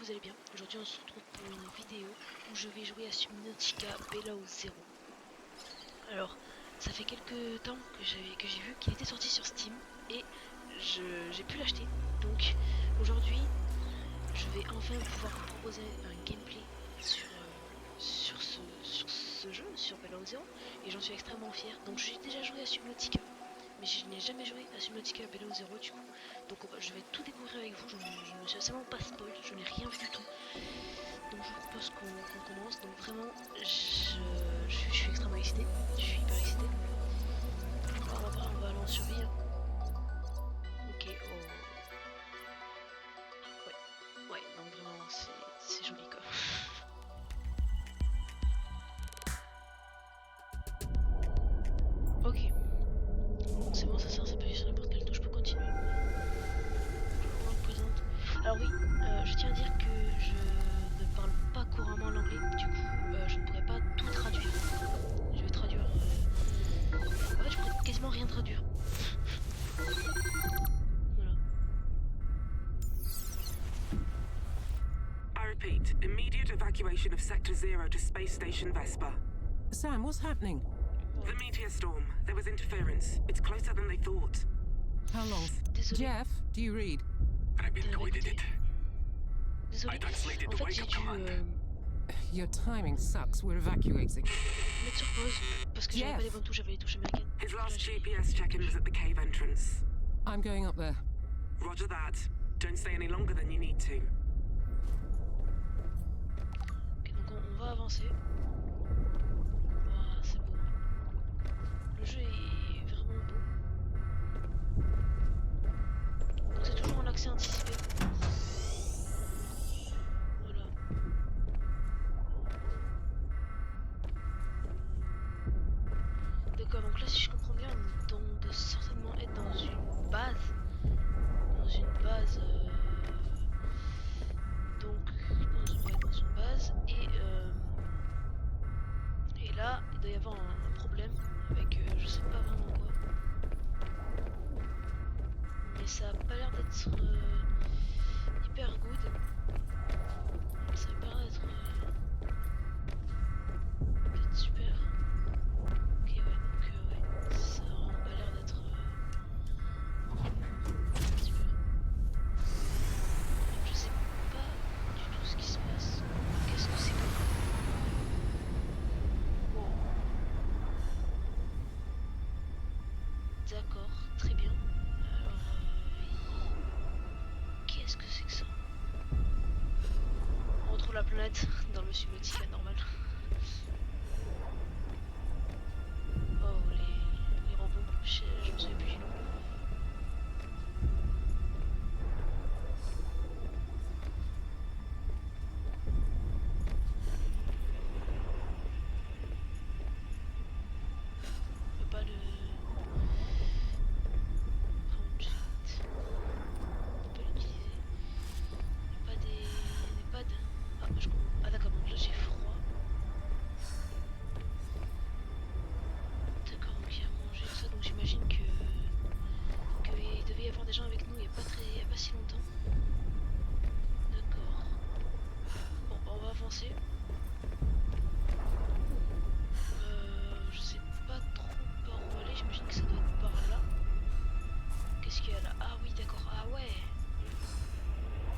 que vous allez bien. Aujourd'hui on se retrouve pour une vidéo où je vais jouer à Subnautica Below Zero. Alors ça fait quelques temps que j'ai vu qu'il était sorti sur Steam et j'ai pu l'acheter. Donc aujourd'hui je vais enfin pouvoir vous proposer un gameplay sur ce jeu, sur Below Zero, et j'en suis extrêmement fier. Donc j'ai déjà joué à Subnautica, mais je n'ai jamais joué à Subnautica Below Zero du coup. Donc je vais tout découvrir avec vous, je ne suis absolument pas spoil, je n'ai rien vu du tout. Donc je vous propose qu'on commence. Donc vraiment, je suis extrêmement excité, je suis hyper excité. On va aller en survie. Hein. Ok, oh. Ouais, donc vraiment c'est joli quoi. Ok, c'est bon, ça sert, ça peut sur n'importe quelle touche pour continuer. Je vous représente. Alors oui, je tiens à dire que je ne parle pas couramment l'anglais, du coup je ne pourrais pas tout traduire. Je vais traduire... En fait je pourrais quasiment rien traduire. Voilà. I repeat, immediate evacuation of Sector 0 to Space Station Vespa. Sam, what's happening? The meteor storm. There was interference. It's closer than they thought. How long? Désolé. Jeff, do you read? I've been tweeted it. Désolé. I translated En the fait wake j'ai up dû command. Your timing sucks. We're evacuating. mettre sur pause parce que j'avais pas les bonnes touches, j'avais les touches américaines. His last GPS check-in was at the cave entrance. I'm going up there. Roger that. Don't stay any longer than you need to. Ok, donc on va avancer. Ah, c'est beau. Le jeu est vraiment beau. Donc c'est toujours en accès anticipé. Voilà. D'accord, donc là si je comprends bien, on doit certainement être dans une base. Donc dans une base et là il doit y avoir un problème avec je sais pas vraiment quoi, mais ça a pas l'air d'être hyper good. Ça a pas l'air d'être super. Ok, ouais, donc ouais, ça a vraiment pas l'air d'être super. Je sais pas du tout ce qui se passe. Qu'est-ce que c'est que... Wow. D'accord, très bien. Alors, qu'est-ce que c'est que ça? On retrouve la planète dans le Subnautica normal. Oh, les robots, je me souviens plus du nom. On peut pas le... On peut pas l'utiliser. Il n'y a pas des pads. Ah, je comprends. Ah d'accord, donc là j'ai froid. D'accord, donc il y a à manger, tout ça, donc j'imagine que il devait y avoir des gens avec nous il y a pas si longtemps. D'accord. Bon, on va avancer. Je sais pas trop par où aller, j'imagine que ça doit être par là. Qu'est-ce qu'il y a là? Ah oui, d'accord. Ah ouais.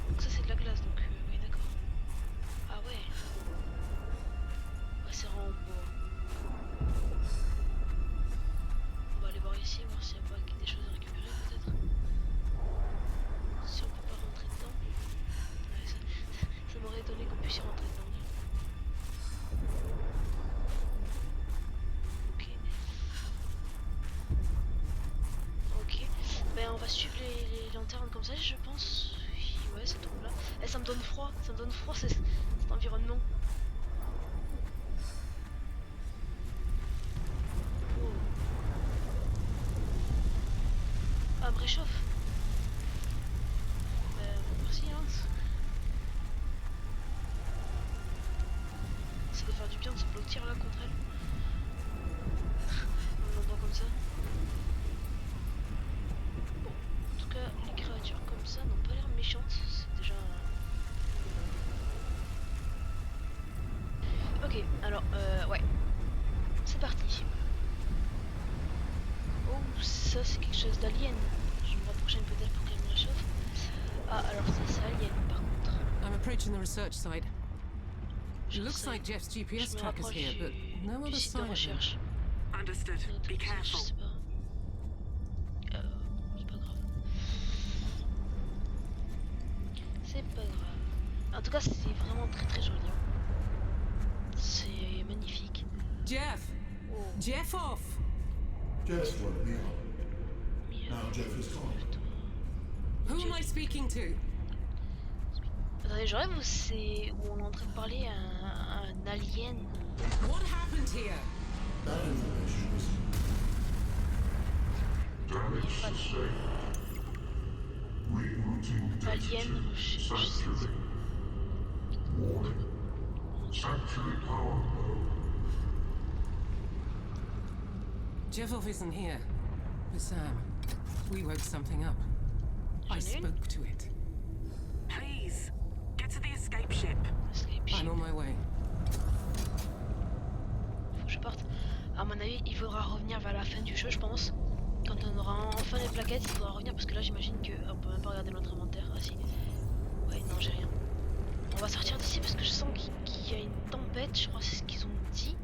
Donc ça c'est de la glace, donc oui, d'accord. Ah ouais. Ouais, c'est vraiment beau. On va aller voir ici, voir s'il n'y a pas des choses à récupérer peut-être. Si on peut pas rentrer dedans. Ouais, ça m'aurait étonné qu'on puisse y rentrer dedans. Ok. Ok. Ben on va suivre les lanternes comme ça, je pense. Ouais, ça tombe là. Eh, ça me donne froid cet environnement. Oh. Ah, me réchauffe. Merci hein. Ça doit faire du bien de se blottir là contre elle. On l'entend comme ça. Bon, en tout cas, les créatures comme ça n'ont pas l'air méchantes. C'est déjà ça c'est quelque chose d'alien. Je vais me rapprocher un peu d'elle pour qu'elle me réchauffe. Ah, alors ça c'est alien par contre. I'm approaching the research site. Je It looks sais. like Jeff's Je GPS me tracker's rapproche here, but no du other site de sign of him. recherche. Understood. Notre Be recherche, careful. je sais pas. C'est pas grave. C'est pas grave. En tout cas, c'est vraiment très très joli. C'est magnifique. Jeff! Oh, Jeff off! Just what we are. miel. Now Jeff is gone. Who am I speaking to? Attendez, je rêve où c'est où on est en train de parler à un alien. What happened here? That information was Damage sustained. Rerouting Alien data to recherche. Sanctuary. Warning. Sanctuary power low. Jeffov isn't here. But Sam, we woke something up. I J'en ai une. spoke to it. Please, get to the escape ship. Escape ship. I'm on my way. Faut que je parte. À mon avis, il faudra revenir vers la fin du jeu, je pense. Quand on aura enfin les plaquettes, il faudra revenir parce que là, j'imagine qu'on peut même pas regarder notre inventaire. Ah si. Ouais, non, j'ai rien. On va sortir d'ici parce que je sens qu'il y a une tempête, je crois que c'est ce qu'ils ont dit.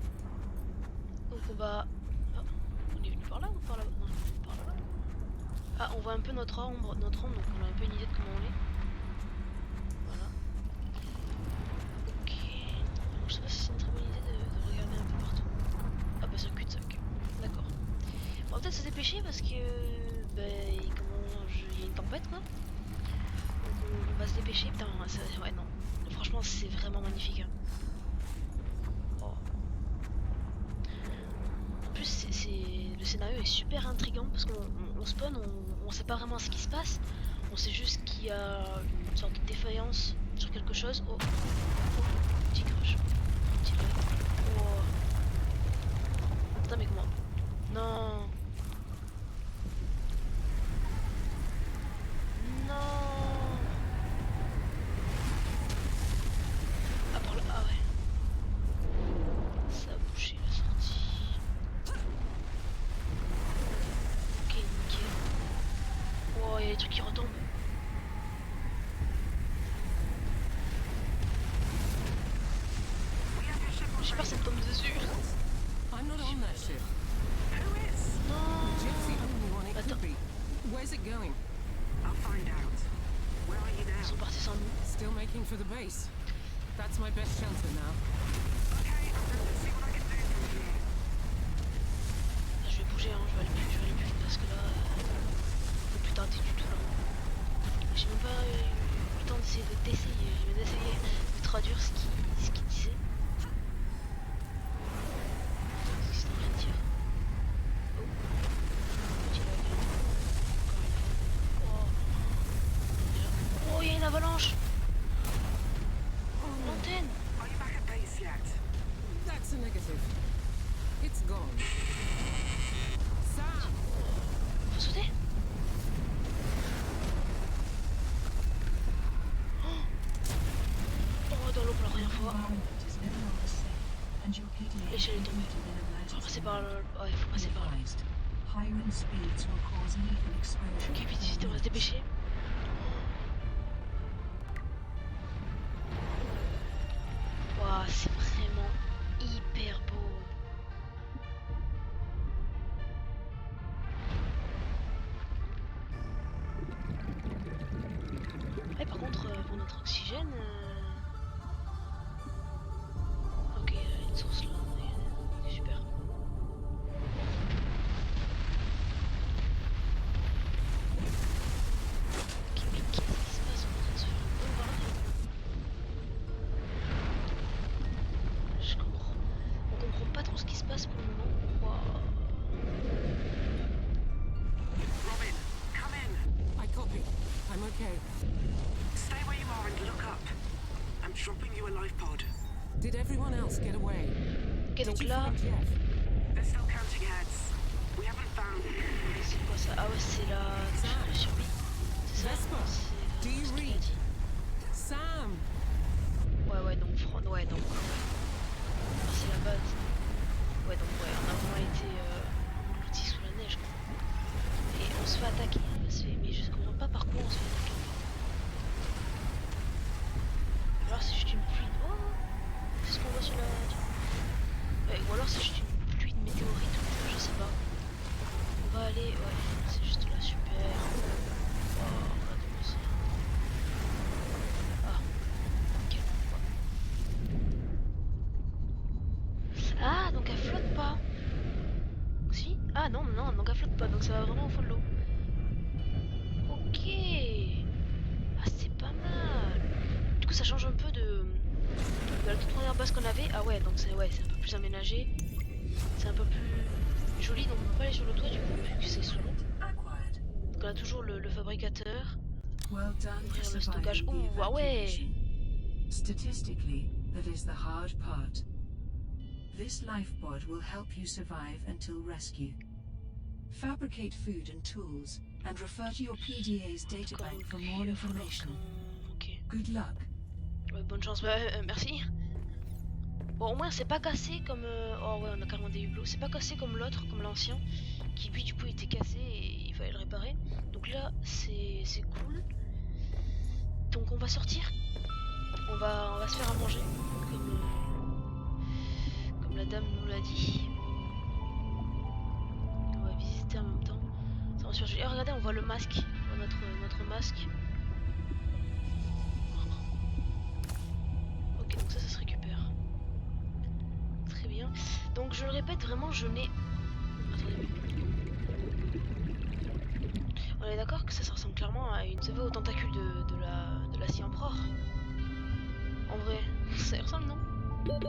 Donc on va... Ah, on est venu par là ou par là-bas? Non, on est venu par là-bas. Ah, on voit un peu notre ombre, donc on a un peu une idée de comment on est. Voilà. Ok. Alors, je sais pas si c'est une très bonne idée de regarder un peu partout. Ah bah c'est un cul-de-sac. D'accord. On va peut-être se dépêcher parce que... il y a une tempête quoi. Donc on va se dépêcher. Putain, ouais non. Franchement c'est vraiment magnifique. Hein. Oh. En plus le scénario est super intriguant parce qu'on spawn, on sait pas vraiment ce qui se passe. On sait juste qu'il y a une sorte de défaillance sur quelque chose. Oh, petit crush. Petit bug. Oh. Putain mais comment? Non. Non. Ah par là, ah ouais. Ça a bouché la sortie. Ok nickel. Oh il y a des trucs qui retombent. J'ai peur que ça me tombe dessus. I'm not on that ship. Who is? Non. Jeff's the only one it Attends. could be. Where's it going? I'll find out. Where are you Ils now? sont partis sans nous. Still making for the base. That's my best shelter now. Okay, I'm going to see what I can do from here. Je vais bouger, hein. Je vais aller plus vite parce que là, je peux plus tarder du tout là. J'ai même pas eu le temps d'essayer de traduire ce qu'il disait. Qu'est-ce que c'est en train de dire? Oh, petit lag. Encore une fois. Oh, il y a une avalanche. L'antenne. Are you back at base yet? That's a negative. It's gone. Sam! Faut sauter. Oh, dans l'eau pour la première fois. L'échelle est tombée. Faut passer par le... Ouais, faut passer par là. Ok, vite, vite, on va se dépêcher. Waouh, c'est vraiment hyper beau. Ouais, par contre, pour notre oxygène... Ok, il y a une source là. Ouais, super. Ok, mais qu'est-ce qui se passe? On est en train de se faire bombarder. On comprend pas trop ce qui se passe pour le moment. Waouh. Robin, come in. I copy. I'm okay. Stay where you are and look up. I'm dropping you a life pod. Did everyone else get away? Ok, Did donc you là, find Jeff? They're still counting heads. We haven't found him. c'est quoi ça? Ah ouais, c'est la survie. C'est ça? Vespa, C'est do you ce qu'il a read? dit. Sam! Ouais, donc, ouais, donc. Ah, c'est la base. Ouais, donc, ouais, on a vraiment été engloutis sous la neige, quoi. fait attaquer, mais je comprends pas par quoi on se fait attaquer. Ou alors c'est juste une pluie. Oh, c'est ce qu'on voit sur la. Ou alors c'est juste une pluie de météorites, je sais pas. On va aller. Ouais, c'est juste là, super. Oh, regardez-moi ça. Ah, nickel. Ah, donc elle flotte pas. Si? Ah non, non, donc elle flotte pas, donc ça va vraiment au fond de l'eau. Ok. Ah, c'est pas mal. Du coup, ça change un peu de la toute première base qu'on avait. Ah ouais, donc c'est un peu plus aménagé. C'est un peu plus joli, donc on peut pas aller sur le toit du coup, vu que c'est sous l'eau. Acquired. Donc on a toujours le fabricateur. Well done for Ouvrir le stockage. surviving the Ouh, ah ouais. evacuation. Statistically, that is the hard part. This lifeboard will help you survive until rescue. Fabricate food and tools, and refer to your PDA's databank for more information. Ok. Good luck. Ouais, bonne chance, merci. Bon, au moins c'est pas cassé comme. Oh ouais, on a carrément des hublots. C'est pas cassé comme l'autre, comme l'ancien, qui lui du coup était cassé et il fallait le réparer. Donc là, c'est cool. Donc on va sortir. On va se faire à manger, comme la dame nous l'a dit. On va visiter en même temps. Ça va surgir. Et regardez, on voit le masque. On voit notre masque. Ok, donc ça se récupère. Très bien. Donc je le répète, vraiment, je n'ai... Attendez. On est d'accord que ça ressemble clairement à une... Vous savez, aux tentacules de la scie empereur. En vrai, ça y ressemble, non? Donc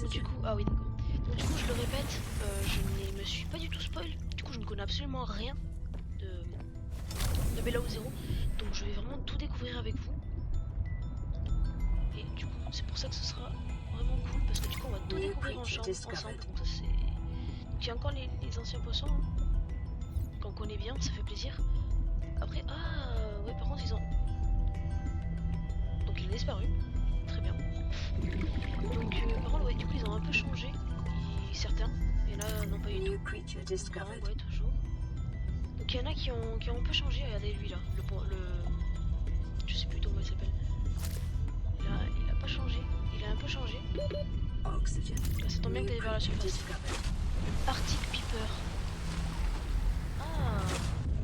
du coup... Ah oui, d'accord. Donc du coup, je le répète, je ne me suis pas du tout spoil. Du coup, je ne connais absolument rien de Below Zero. Donc je vais vraiment tout découvrir avec vous. Et du coup, c'est pour ça que ce sera vraiment cool, parce que du coup, on va tout découvrir ensemble. Donc ça, c'est... Donc il y a encore les anciens poissons, hein, qu'on connaît bien, ça fait plaisir. Après, ouais, par contre, ils ont... Donc il a disparu. Très bien. Donc par contre, ouais, du coup, ils ont un peu changé. Certains. Et là, non, pas du tout. Non, ouais, toujours. Donc il y en a qui ont un peu changé. Regardez lui là. Je sais plus comment il s'appelle. Il a pas changé. Il a un peu changé. Oxygen. Bah, ça tombe bien que t'ailles vers la surface. Arctic Piper. Ah.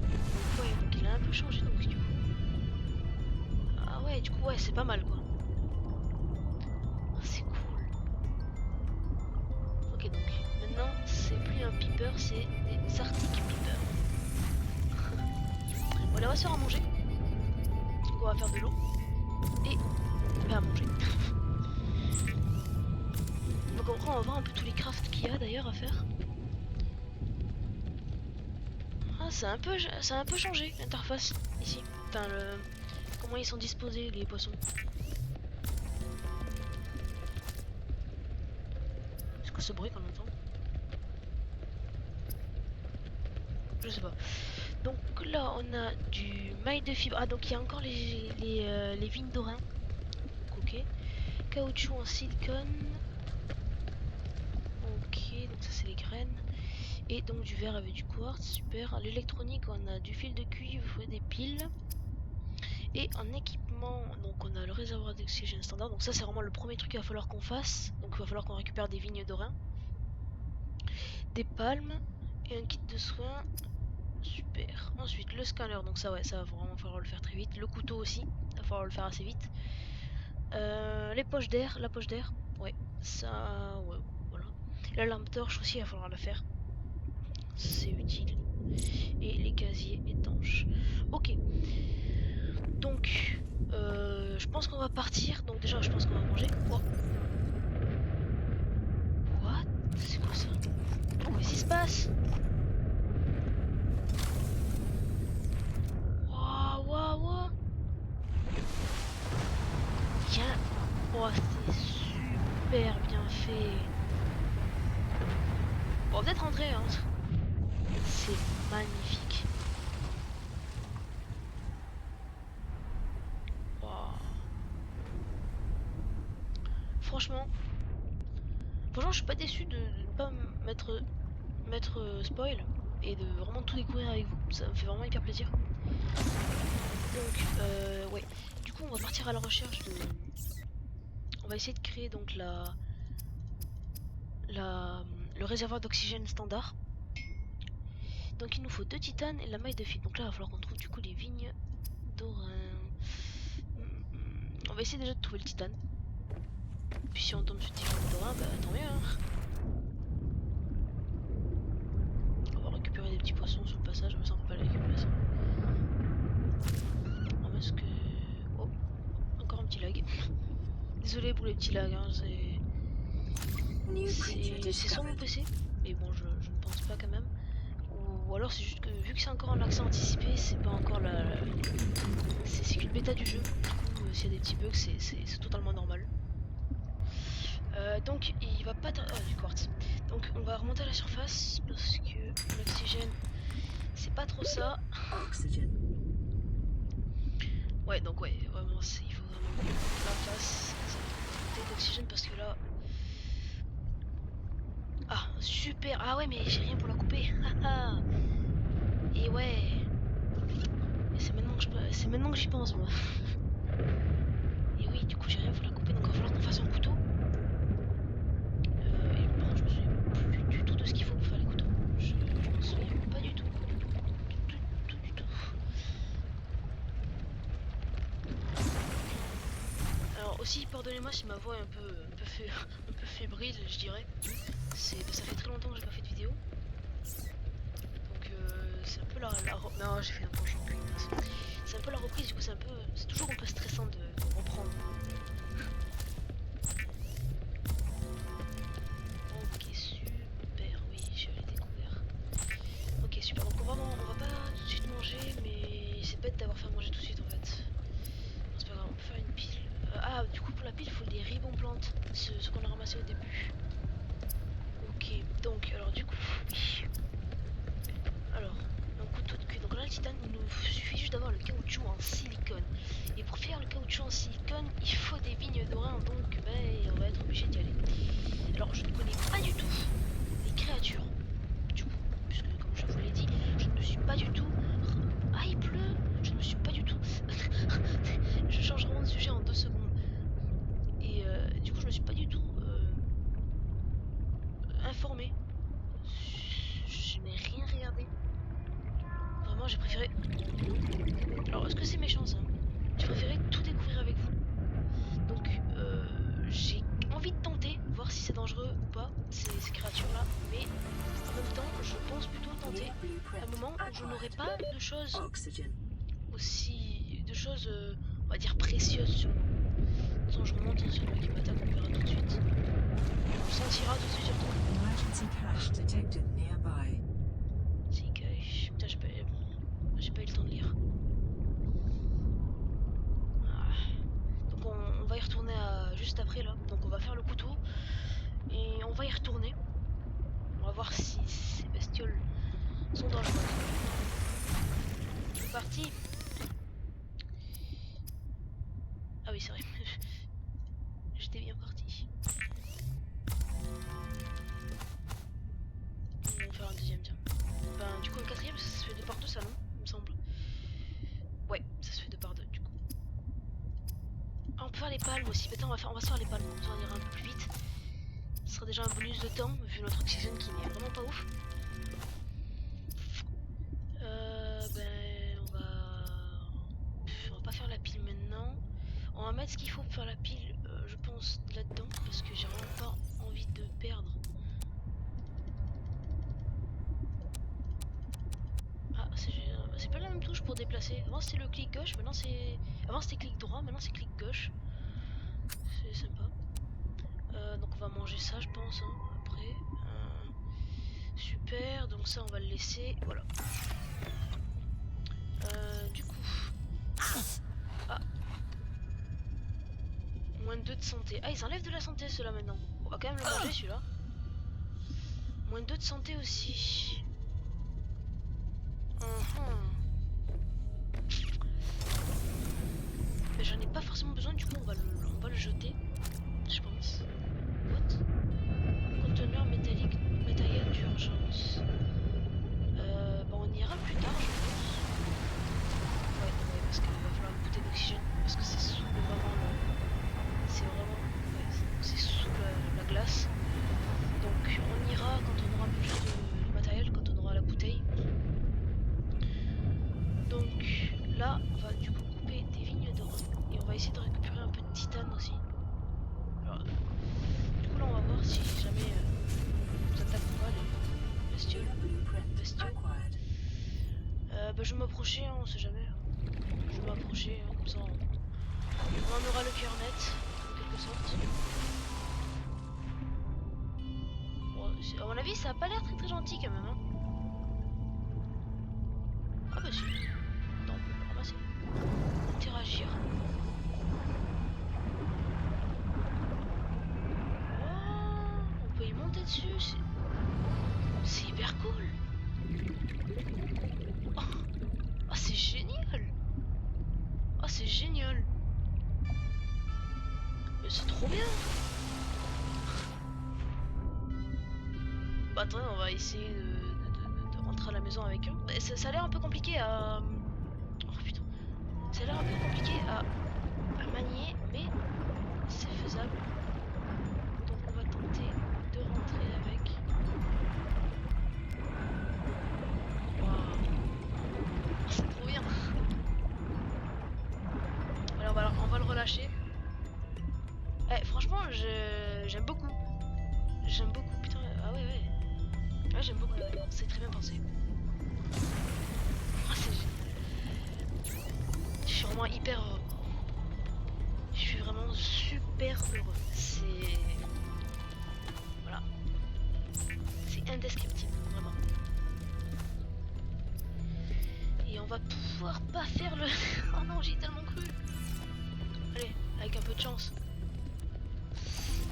Donc, ouais, donc il a un peu changé. Donc du coup. Ah ouais, du coup, ouais, c'est pas mal quoi. C'est cool. Ok, donc maintenant c'est plus un Piper, c'est des Arctic Piper. Bon, là on va se faire à manger. Donc on va faire de l'eau et à manger. Donc après on va voir un peu tous les crafts qu'il y a d'ailleurs à faire. Ah, ça a un peu changé l'interface ici. Enfin, comment ils sont disposés les poissons. C'est quoi ce bruit qu'on entend? Je sais pas. Donc là on a du maille de fibre. Ah, donc il y a encore les vignes d'Orin. Ok. Caoutchouc en silicone. Ok, donc ça c'est les graines. Et donc du verre avec du quartz, super. L'électronique, on a du fil de cuivre, des piles. Et en équipement, donc on a le réservoir d'oxygène standard. Donc ça c'est vraiment le premier truc qu'il va falloir qu'on fasse. Donc il va falloir qu'on récupère des vignes d'Orin. Des palmes et un kit de soins. Super. Ensuite, le scanner, donc ça, ouais, ça va vraiment falloir le faire très vite. Le couteau aussi, il va falloir le faire assez vite. Les poches d'air, la poche d'air, ouais, ça, ouais, voilà. La lampe torche aussi, il va falloir la faire. C'est utile. Et les casiers étanches. Ok. Donc, je pense qu'on va partir. Donc déjà, je pense qu'on va manger. Oh. What? C'est quoi ça? Oh, qu'est-ce qui se passe? Tiens, oh, c'est super bien fait. Bon, on va peut-être rentrer, hein. C'est magnifique. Wow. Franchement, je suis pas déçu de ne pas mettre spoil. et de vraiment tout découvrir avec vous. Ça me fait vraiment hyper plaisir. Donc, ouais. Du coup, on va partir à la recherche de... On va essayer de créer donc le réservoir d'oxygène standard. Donc il nous faut 2 titanes et la maille de fibre. Donc là, il va falloir qu'on trouve du coup les vignes d'Orin. On va essayer déjà de trouver le titane. Puis si on tombe sur des vignes d'Orin, bah tant mieux. Hein. On va récupérer des petits poissons sur le passage, mais ça on peut pas les récupérer ça. Ah parce que... Oh, encore un petit lag. Désolé pour les petits lags, hein, c'est sur mon PC. Mais bon, je ne pense pas quand même. Ou alors c'est juste que vu que c'est encore un accès anticipé, c'est pas encore c'est qu'une bêta du jeu. Du coup, s'il y a des petits bugs, c'est totalement normal. Donc il va pas... du quartz. Donc on va remonter à la surface parce que l'oxygène, c'est pas trop ça. Ouais, donc ouais, vraiment, il faut vraiment que la face d'oxygène parce que là... Ah, super. Ah ouais, mais j'ai rien pour la couper. Et ouais. C'est maintenant que j'y pense, moi. Et oui, du coup, j'ai rien pour la couper, donc il va falloir qu'on fasse un couteau. Et par contre, je me souviens plus du tout de ce qu'il faut pour faire les couteaux. Je m'en souviens pas du tout. Du tout. Alors aussi, pardonnez-moi si ma voix est un peu fébrile, je dirais. Ça fait très longtemps que j'ai pas fait de vidéo. Donc c'est un peu non, j'ai fait un penchant. C'est un peu la reprise, du coup c'est toujours un peu stressant de reprendre. Ok, super, oui, j'avais découvert. Ok, super, donc on va pas tout de suite manger, mais c'est bête d'avoir fait à manger tout de suite en fait. Non, c'est pas grave, on peut faire une pile. Ah, du coup pour la pile, il faut des ribbons plantes, ce qu'on a ramassé au début. Ok, donc, alors du coup, oui. Alors, un couteau de cuir. Donc là, le titane, il nous suffit juste d'avoir le caoutchouc en silicone. Et pour faire le caoutchouc en silicone, il faut des vignes d'Orin, donc ben, on va être obligé d'y aller. Alors, je ne connais pas du tout les créatures, du coup, puisque comme je vous l'ai dit, je ne me suis pas du tout... Ah, il pleut. Je ne me suis pas du tout... Je change vraiment de sujet en 2 secondes. Et du coup, je me suis pas du tout informée. Je n'ai rien regardé. Vraiment, j'ai préféré... Alors, est-ce que c'est méchant ça? J'ai préféré tout découvrir avec vous. Donc, j'ai envie de tenter, voir si c'est dangereux ou pas, ces créatures-là. Mais en même temps, je pense plutôt tenter à un moment où je n'aurai pas de choses aussi... de choses, on va dire, précieuses sur moi. Attends, je remonte, sur le mec qui m'attaque, on verra tout de suite. On le sentira tout de suite sur toi. Emergency cache detected nearby. C'est cache... Putain, j'ai pas eu le temps de lire. Donc on va y retourner juste après là. Donc on va faire le couteau et on va y retourner. On va voir si ces bestioles sont dangereuses. C'est parti. Ah oui c'est vrai. J'étais bien parti. On va faire un deuxième tiens. Ben du coup un quatrième ça se fait 2 par 2 ça non il me semble. Ouais ça se fait 2 par 2 du coup. Ah, on peut faire les palmes aussi. Putain, on va se faire les palmes. Ça ira un peu plus vite. Ce sera déjà un bonus de temps vu notre oxygène qui n'est vraiment pas ouf. Ben on va pas faire la pile maintenant. On va mettre ce qu'il faut pour faire la pile, je pense, là-dedans parce que j'ai vraiment pas envie de perdre. Ah, c'est pas la même touche pour déplacer. Avant c'était le clic gauche, maintenant c'est... Avant c'était clic droit, maintenant c'est clic gauche. C'est sympa. Donc on va manger ça je pense hein, après. Super, donc ça on va le laisser. Voilà. Du coup... Ah. Moins 2 de santé. Ah ils enlèvent de la santé ceux-là maintenant. On va quand même le manger celui-là. Moins 2 de santé aussi. Mais j'en ai pas forcément besoin, du coup on va le jeter. Je pense. What? Conteneur métallique matériel d'urgence. va essayer de récupérer un peu de titane aussi. Alors, du coup là on va voir si jamais nous attaquent pas les bestioles. Bestioles. Bah, je vais m'approcher, hein, on sait jamais. Je vais m'approcher, hein, comme ça on en aura le cœur net, en quelque sorte. Bon, à mon avis, ça a pas l'air très gentil quand même. Hein. Ah bah si. Attends, on peut le ramasser. Interagir. Oh, on peut y monter dessus. C'est hyper cool. Oh, c'est génial. Oh, c'est génial. Mais c'est trop bien. Bah attendez, on va essayer de rentrer à la maison avec eux. Bah, ça a l'air un peu compliqué à... Oh putain. Ça a l'air un peu compliqué à manier, mais c'est faisable. Donc on va tenter de rentrer avec. Waouh. C'est trop bien. Allez, on va le relâcher. Eh, franchement, j'aime beaucoup. J'aime beaucoup, putain. Ah ouais, ouais. Ouais, j'aime beaucoup. C'est très bien pensé. Oh, c'est génial. Je suis vraiment hyper heureux. Je suis vraiment super heureux. C'est... Voilà. C'est indescriptible, vraiment. Et on va pouvoir pas faire le... Oh non, j'y ai tellement cru. Allez, avec un peu de chance.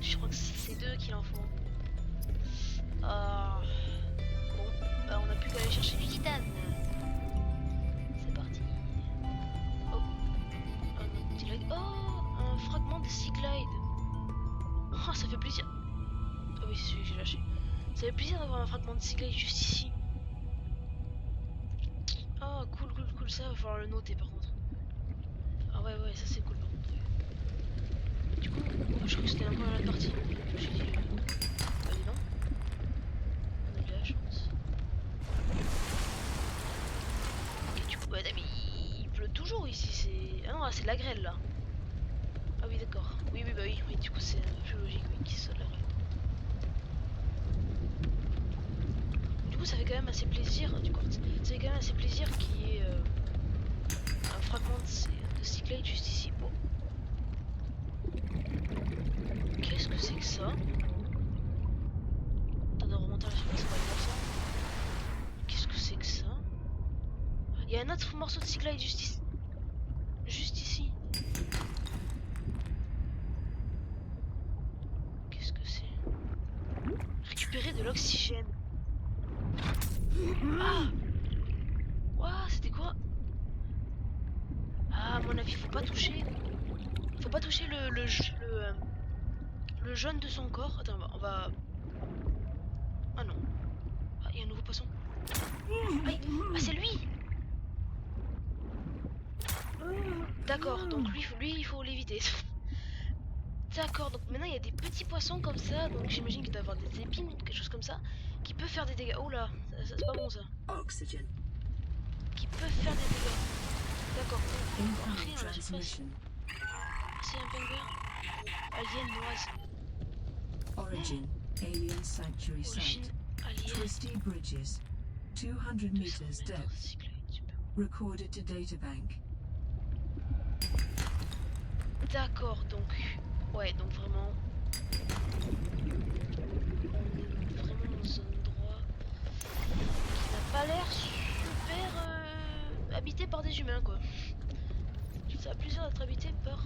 Je crois que c'est deux qu'il en faut. Bon, bah on a plus qu'à aller chercher du titane. C'est parti. Oh, un petit glide. Oh, un fragment de Sea Glide. Oh, ça fait plaisir. Ah oui, c'est celui que j'ai lâché. Ça fait plaisir d'avoir un fragment de Sea Glide juste ici. Oh, cool, cool, cool. Ça va falloir le noter par contre. Ah ouais, ouais, ça c'est cool par contre. Du coup, je crois que c'était encore la partie. J'ai dit, allez non. On a de la chance. Ok, du coup, bah, mais il pleut toujours ici. C'est... Ah non, c'est de la grêle là. Ah oui, d'accord. Oui, oui, bah oui. Oui, du coup, c'est un peu plus logique oui, qu'il soit de la grêle. Du coup, ça fait quand même assez plaisir. Du coup, ça fait quand même assez plaisir qu'il y ait un fragment de Sea Glide juste ici. Oh. Qu'est-ce que c'est que ça? T'as de remonter à la surface, on va aller voir ça. Qu'est-ce que c'est que ça? Il y a un autre morceau de Sea Glide juste ici. Juste ici. Qu'est-ce que c'est? Récupérer de l'oxygène. Ah! Ouah, c'était quoi? Ah, à mon avis, faut pas toucher. Faut pas toucher le jaune de son corps. Attends, on va... Ah non. Ah, il y a un nouveau poisson. Aïe. Ah, c'est lui! D'accord, donc lui il faut l'éviter. D'accord, donc maintenant il y a des petits poissons comme ça, donc j'imagine qu'il doit y avoir des épines ou quelque chose comme ça, qui peut faire des dégâts. Oh là, ça c'est pas bon ça. Oxygen. Qui peuvent faire des dégâts. D'accord, on va Incoming rien à la surface. transmission. C'est un pingouin. Alien noise. Origin. Alien Sanctuary Origine Site. alien. Twisty Bridges. 200 meters depth. Recorded to databank. D'accord, donc... Ouais, donc vraiment... On est vraiment dans un endroit qui n'a pas l'air super habité par des humains, quoi. Ça a plaisir d'être habité par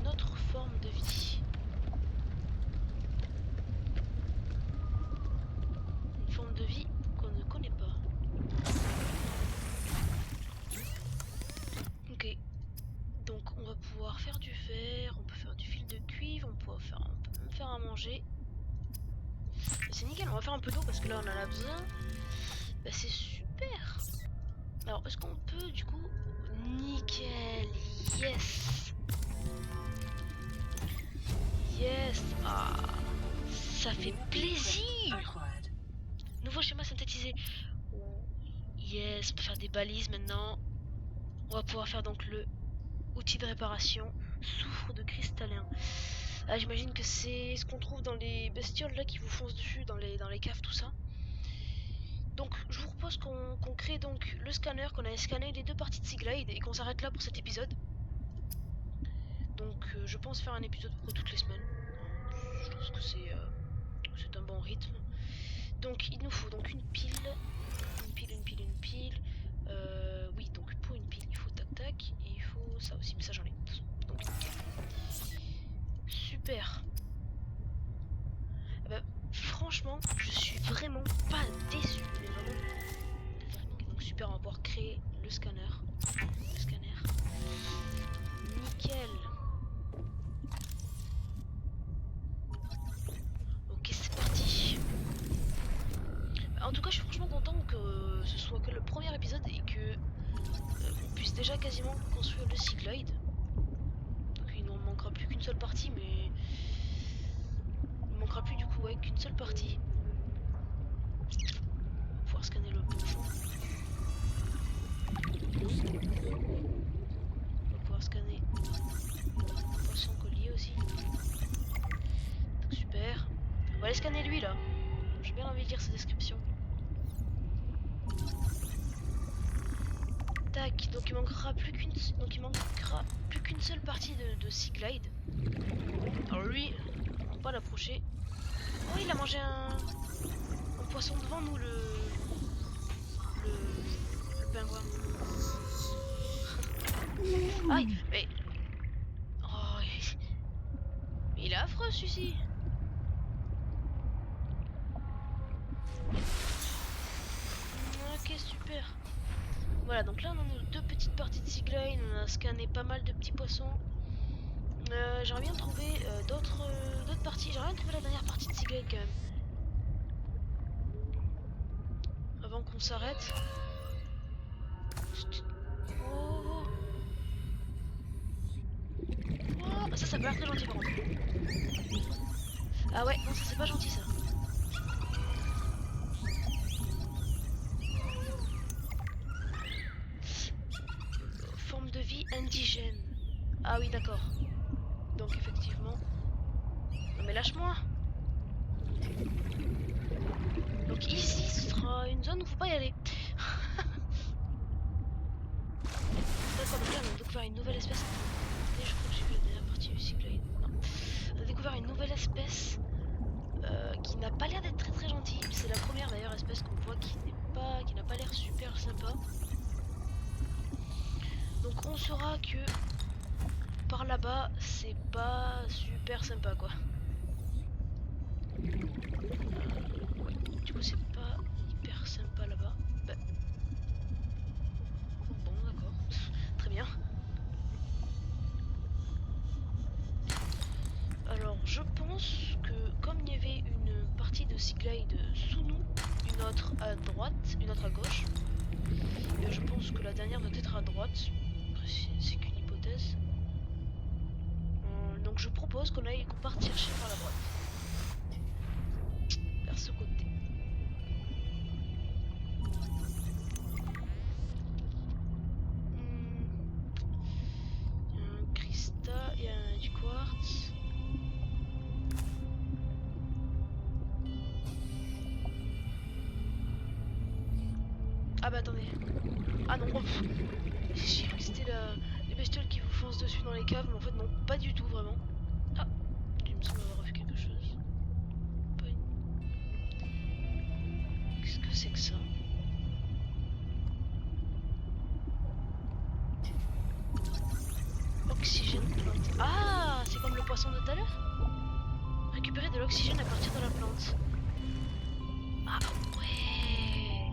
notre forme de vie. Une forme de vie qu'on ne connaît pas. Ok. Donc on va pouvoir faire du fer, on peut faire du fil de cuivre, on peut même faire à manger. C'est nickel, on va faire un peu d'eau parce que là on en a besoin. Bah, c'est super. Alors est-ce qu'on peut du coup... Nickel, yes. Yes, ah, ça fait plaisir. Nouveau schéma synthétisé. Yes, on peut faire des balises maintenant. On va pouvoir faire donc le Outil de réparation, soufre de cristallin. Ah, j'imagine que c'est ce qu'on trouve dans les bestioles là qui vous foncent dessus, dans les caves, tout ça. Donc je vous propose qu'on crée donc le scanner, qu'on ait scanné les deux parties de Seaglide et qu'on s'arrête là pour cet épisode. Donc je pense faire un épisode pour toutes les semaines. Je trouve que c'est un bon rythme. Donc il nous faut donc une pile. Oui, donc pour une pile il faut tac tac et il faut ça aussi, mais ça j'en ai. Donc nickel. Super. Eh ben, franchement, je suis vraiment pas déçu. Mais vraiment. Donc super, on va pouvoir créer le scanner. Le scanner. Nickel. Ok, c'est parti. En tout cas, je suis franchement content que ce soit que le premier épisode et que on puisse déjà quasiment construire le Seaglide. Donc il ne manquera plus qu'une seule partie, mais il manquera plus du coup ouais, qu'une seule partie. On va pouvoir scanner le bouchon. On va pouvoir scanner le poisson collier aussi. Donc super. On va aller scanner lui là. J'ai bien envie de lire sa description. Tac, donc il manquera plus qu'une seule partie de Seaglide. Alors lui, on va pas l'approcher. Oh, il a mangé un poisson devant nous, le pingouin. Aïe, mais oh, il est affreux celui-ci. Ok, super. Voilà, donc là on a nos deux petites parties de Seaglide, on a scanné pas mal de petits poissons. J'aimerais bien trouver d'autres parties, j'aimerais bien trouver la dernière partie de Seaglide quand même. Avant qu'on s'arrête. Oh. Oh, ça a pas l'air très gentil par contre. Ah ouais, non ça c'est pas gentil ça. Forme de vie indigène. Ah oui d'accord. Donc effectivement. Non mais lâche-moi. Donc ici ce sera une zone où faut pas y aller. D'accord, donc là on a découvert une nouvelle espèce. Et je crois que j'ai vu la dernière partie du Seaglide. Non. On a découvert une nouvelle espèce qui n'a pas l'air d'être très très gentille. C'est la première d'ailleurs espèce qu'on voit qui n'a pas l'air super sympa. Donc on saura que par là-bas c'est pas super sympa quoi. Du coup c'est pas hyper sympa là-bas. Bah. Bon d'accord, très bien. Alors je pense que comme il y avait une partie de Seaglide sous nous, une autre à droite, une autre à gauche, et je pense que la dernière doit être à droite. Après c'est qu'une hypothèse. Donc je propose qu'on parte chercher par la droite. Vers ce côté. Il y a un cristal, il y a du quartz. Ah bah attendez. Ah non, j'ai cru que c'était les bestioles qui vous foncent dessus dans les caves, mais en fait non, pas du tout vraiment. Ah, il me semble avoir vu quelque chose. Pas une... Qu'est-ce que c'est que ça? Oxygène plante. Ah, c'est comme le poisson de tout à l'heure. Récupérer de l'oxygène à partir de la plante. Ah ouais.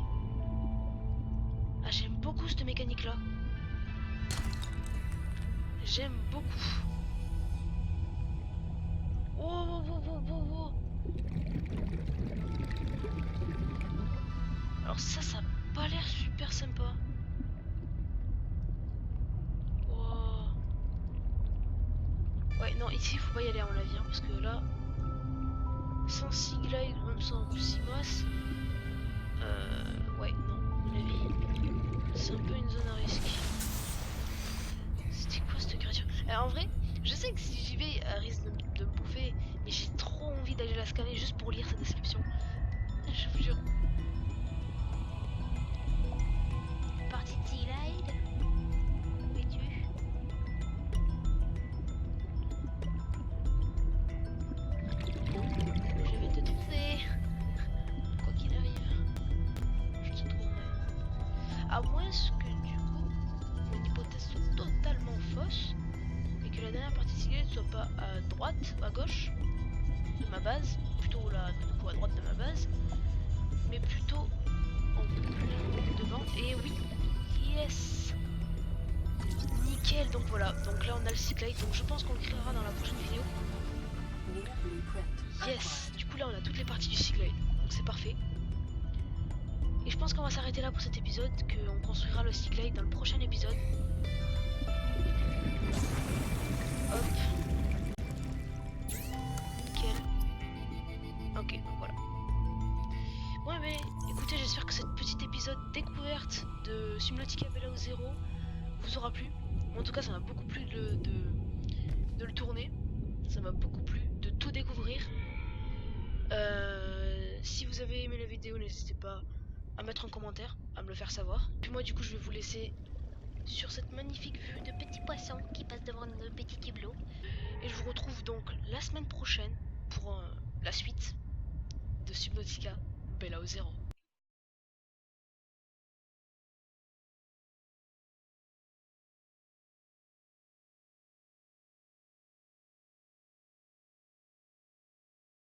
Ah, j'aime beaucoup cette mécanique là. J'aime beaucoup. Oh, oh, oh, oh, oh, oh. Alors ça a pas l'air super sympa. Oh. Ouais, non, ici il faut pas y aller à mon avis, hein, parce que là, sans Seaglide, même sans Simas, ouais, non, à mon avis, c'est un peu une zone à risque. C'était quoi cette En vrai, je sais que si j'y vais, elle risque de me bouffer, mais j'ai trop envie d'aller la scanner juste pour lire sa description. Je vous jure. Partie de Sea Glide. Où es-tu? Je vais te trouver. Quoi qu'il arrive, je te trouverai. À moins que du coup, mon hypothèse soit totalement fausse et que la dernière partie de Sea Glide soit pas à droite, à gauche de ma base, plutôt là, du coup à droite de ma base, mais plutôt en plein devant. Et oui, yes, nickel. Donc voilà, donc là on a le Sea Glide, donc je pense qu'on le créera dans la prochaine vidéo. New blueprint Yes, du coup là on a toutes les parties du Sea Glide, donc c'est parfait. Et je pense qu'on va s'arrêter là pour cet épisode, qu'on construira le Sea Glide dans le prochain épisode. Hop. Nickel. Ok, voilà. Ouais mais écoutez, j'espère que cet petit épisode découverte de Subnautica Below Zero vous aura plu. En tout cas ça m'a beaucoup plu de le tourner. Ça m'a beaucoup plu de tout découvrir. Si vous avez aimé la vidéo, n'hésitez pas à mettre en commentaire, à me le faire savoir. Puis moi du coup je vais vous laisser sur cette magnifique vue de petits poissons qui passent devant nos petits tableaux. Et je vous retrouve donc la semaine prochaine pour la suite de Subnautica Below Zero.